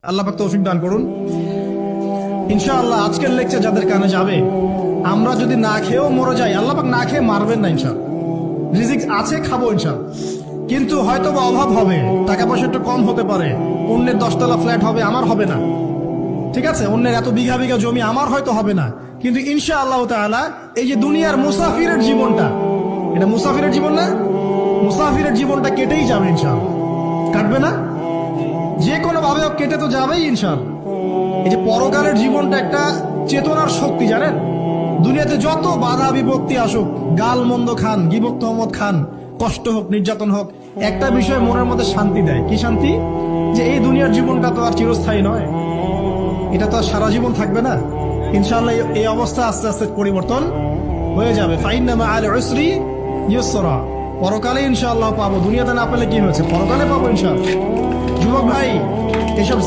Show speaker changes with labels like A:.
A: আল্লাহ পাক তৌফিক দান করুন। ইনশাআল্লাহ আজকের লেকচার যাদের কানে যাবে, আমরা যদি না খেয়েও মরে যাই, আল্লাহ পাক না খেয়ে মারবেন না ইনশাআল্লাহ। রিজিক আছে, খাবো ইনশাআল্লাহ। কিন্তু হয়তো বা অভাব হবে, টাকা পয়সা একটু কম হতে পারে, অন্যের 10 তলা ফ্ল্যাট হবে, আমার হবে না, ঠিক আছে, অন্যের এত বিঘা বিঘা জমি আমার হয়তো হবে না। কিন্তু ইনশাআল্লাহ তাআলা এই যে দুনিয়ার মুসাফিরের জীবনটা, এটা মুসাফিরের জীবন না, মুসাফিরের জীবনটা কেটেই যাবে ইনশাআল্লাহ। কাটবে না? যে কোনো ভাবে কেটে তো যাবেই ইনশাআল্লাহ। এই যে পরকালের জীবনটা একটা চেতনার শক্তি, জানেন, দুনিয়াতে যত বাধা বিপত্তি আসুক, গাল মন্দ খান, গিবত তহমত খান, কষ্ট হোক, নির্যাতন হোক, একটা বিষয় মনের মধ্যে শান্তি দেয়। কি শান্তি? যে এই দুনিয়ার জীবনটা তো আর চিরস্থায়ী নয়, এটা তো আর সারা জীবন থাকবে না। ইনশাআল্লাহ এই অবস্থা আস্তে আস্তে পরিবর্তন হয়ে যাবে। ফাইন্না মাআল উসরি ইউসরা, পরকালে ইনশাআল্লাহ পাবো। দুনিয়াতে না পেলে কি হয়েছে, পরকালে পাবো ইনশাআল্লাহ। যুবক ভাই, এসব